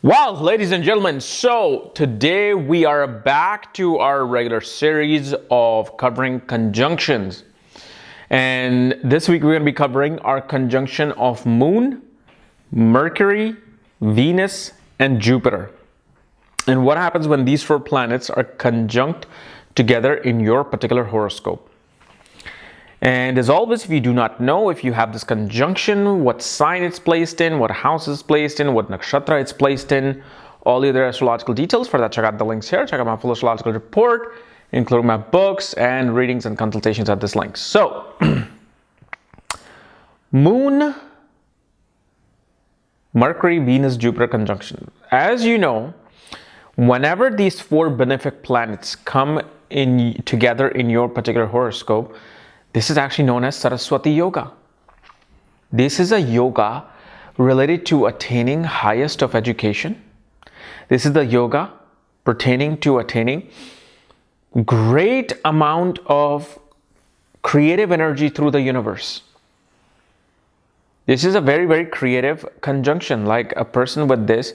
Well, ladies and gentlemen, so today we are back to our regular series of covering conjunctions. And this week we're going to be covering our conjunction of Moon, Mercury, Venus, and Jupiter. And what happens when these four planets are conjunct together in your particular horoscope. And as always, if you do not know, if you have this conjunction, what sign it's placed in, what house it's placed in, what nakshatra it's placed in, all the other astrological details, for that check out the links here. Check out my full astrological report, including my books and readings and consultations at this link. So, Moon, Mercury, Venus, Jupiter conjunction. As you know, whenever these four benefic planets come in together in your particular horoscope, this is actually known as Saraswati Yoga. This is a yoga related to attaining highest of education. This is the yoga pertaining to attaining great amount of creative energy through the universe. This is a very, very creative conjunction. Like a person with this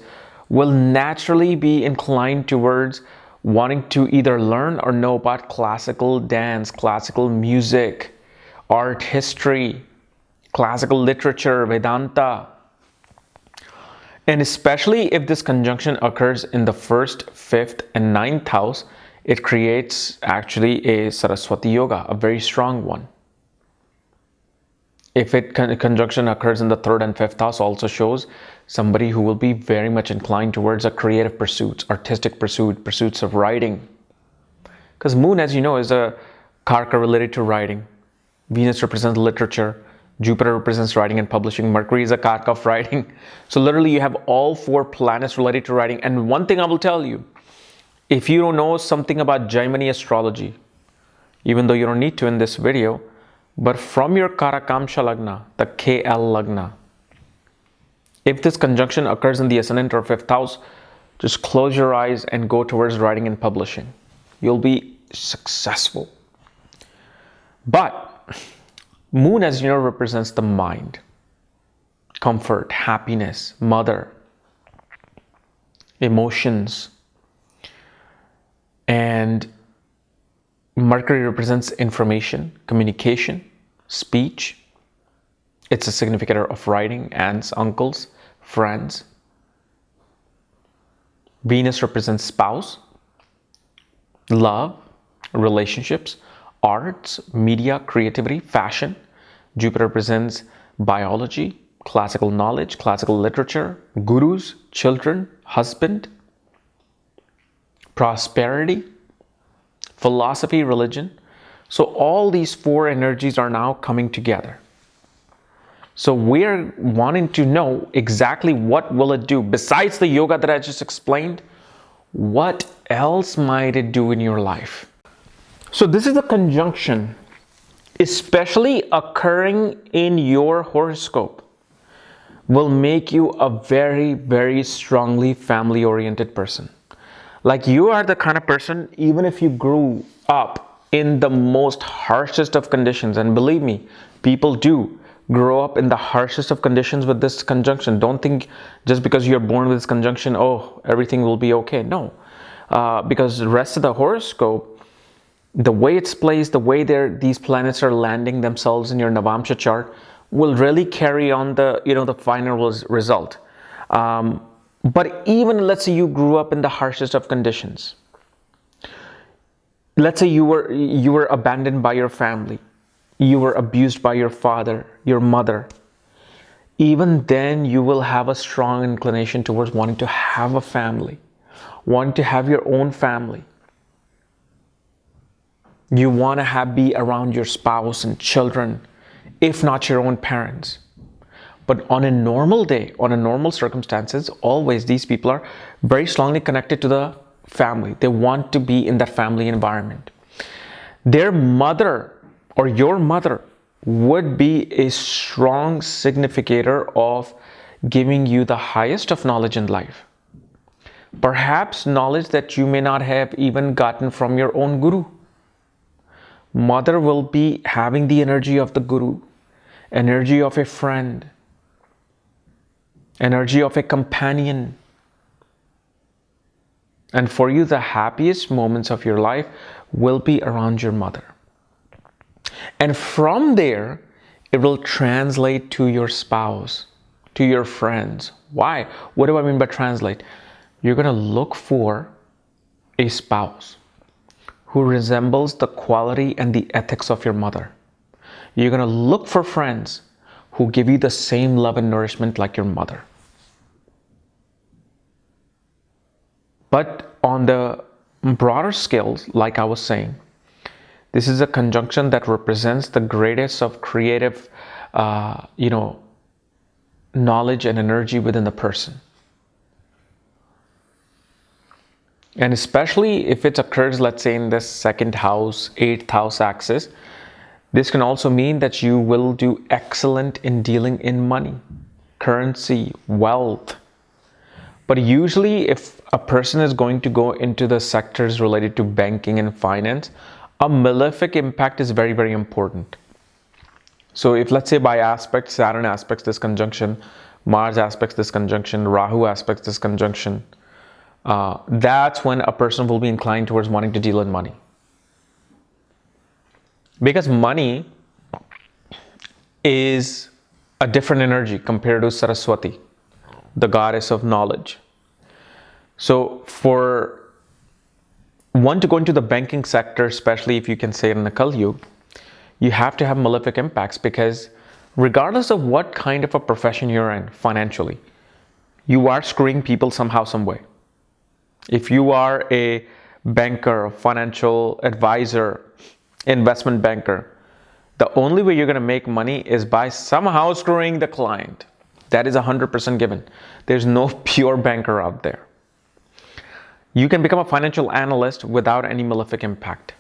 will naturally be inclined towards wanting to either learn or know about classical dance, classical music, art history, classical literature, Vedanta. And especially if this conjunction occurs in the 1st, 5th, and 9th house, it creates actually a Saraswati Yoga, a very strong one. If conjunction occurs in the 3rd and 5th house, also shows somebody who will be very much inclined towards a creative pursuits, artistic pursuits of writing. Because Moon, as you know, is a karaka related to writing. Venus represents literature. Jupiter represents writing and publishing. Mercury is a karaka of writing. So literally you have all four planets related to writing. And one thing I will tell you, if you don't know something about Jaimini astrology, even though you don't need to in this video, but from your Karakamsha Lagna, the KL Lagna, if this conjunction occurs in the ascendant or 5th house, just close your eyes and go towards writing and publishing. You'll be successful. But Moon, as you know, represents the mind, comfort, happiness, mother, emotions. And Mercury represents information, communication, speech. It's a significator of writing, aunts, uncles, friends. Venus represents spouse, love, relationships, arts, media, creativity, fashion. Jupiter represents biology, classical knowledge, classical literature, gurus, children, husband, prosperity, philosophy, religion. So all these four energies are now coming together. So we're wanting to know exactly what will it do. Besides the yoga that I just explained, what else might it do in your life? So this is the conjunction, especially occurring in your horoscope, will make you a very, very strongly family-oriented person. Like you are the kind of person, even if you grew up in the most harshest of conditions, and believe me, people do grow up in the harshest of conditions with this conjunction. Don't think just because you're born with this conjunction, oh, everything will be okay. No, because the rest of the horoscope, the way it's placed, the way these planets are landing themselves in your Navamsha chart will really carry on the final result. But even let's say you grew up in the harshest of conditions. Let's say you were abandoned by your family. You were abused by your father, your mother. Even then you will have a strong inclination towards wanting to have a family, wanting to have your own family. You want to be around your spouse and children, if not your own parents. But on a normal day, on a normal circumstances, always these people are very strongly connected to the family. They want to be in that family environment. Their mother or your mother would be a strong significator of giving you the highest of knowledge in life. Perhaps knowledge that you may not have even gotten from your own guru. Mother will be having the energy of the guru, energy of a friend, energy of a companion, And for you, the happiest moments of your life will be around your mother. And from there, it will translate to your spouse, to your friends. Why? What do I mean by translate? You're going to look for a spouse who resembles the quality and the ethics of your mother. You're going to look for friends who give you the same love and nourishment like your mother. But on the broader scales, like I was saying, this is a conjunction that represents the greatest of creative, knowledge and energy within the person. And especially if it occurs, let's say, in the second house, 8th house axis, this can also mean that you will do excellent in dealing in money, currency, wealth. But usually if a person is going to go into the sectors related to banking and finance, a malefic impact is very, very important. So if, let's say, by aspect, Saturn aspects this conjunction, Mars aspects this conjunction, Rahu aspects this conjunction, that's when a person will be inclined towards wanting to deal in money. Because money is a different energy compared to Saraswati, the goddess of knowledge. So for one to go into the banking sector, especially if you can say it in the Kali Yuga, you have to have malefic impacts, because regardless of what kind of a profession you're in financially, you are screwing people somehow, some way. If you are a banker, financial advisor, investment banker, the only way you're going to make money is by somehow screwing the client. That is 100% given. There's no pure banker out there. You can become a financial analyst without any malefic impact.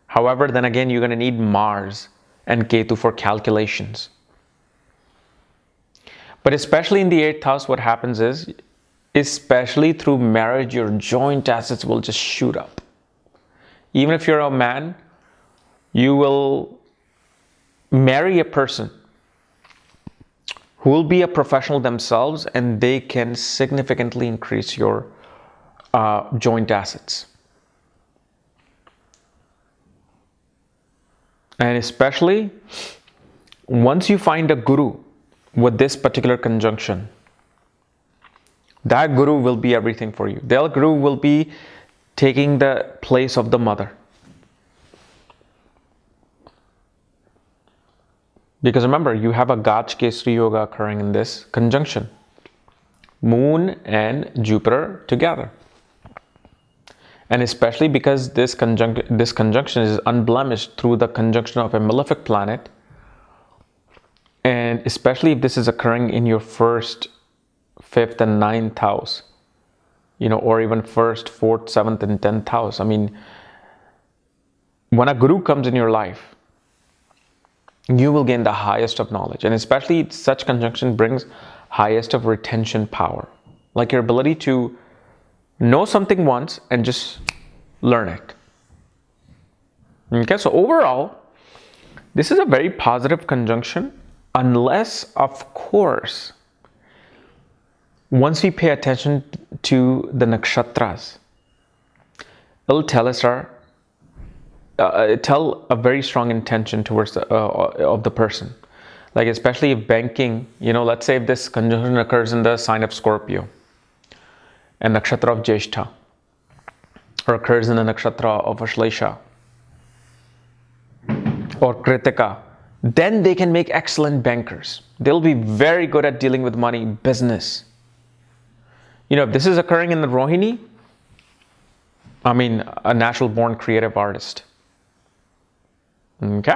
However, then again, you're going to need Mars and Ketu for calculations. But especially in the 8th house, what happens is, especially through marriage, your joint assets will just shoot up. Even if you're a man, you will marry a person who will be a professional themselves, and they can significantly increase your joint assets. And especially once you find a guru with this particular conjunction, that guru will be everything for you. That guru will be taking the place of the mother. Because remember, you have a Gaj Kesri Yoga occurring in this conjunction. Moon and Jupiter together. And especially because this conjunction is unblemished through the conjunction of a malefic planet, and especially if this is occurring in your 1st, 5th and 9th house, or even 1st, 4th, 7th and 10th house. I mean, when a guru comes in your life, you will gain the highest of knowledge. And especially such conjunction brings highest of retention power. Like your ability to know something once and just learn it. Okay, so overall, this is a very positive conjunction, unless, of course, once we pay attention to the nakshatras, it'll tell us tell a very strong intention towards of the person. Like especially if banking, let's say if this conjunction occurs in the sign of Scorpio and nakshatra of Jyeshtha, or occurs in the nakshatra of Ashlesha or Kritika, then they can make excellent bankers. They'll be very good at dealing with money, business. If this is occurring in the Rohini, I mean, a natural born creative artist. Okay.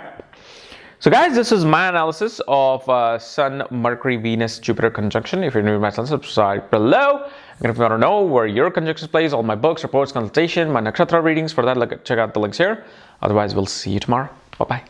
So guys, this is my analysis of Sun, Mercury, Venus, Jupiter conjunction. If you're new to my channel, subscribe below. And if you want to know where your conjunctions plays, all my books, reports, consultation, my nakshatra readings, for that, check out the links here. Otherwise, we'll see you tomorrow. Bye-bye.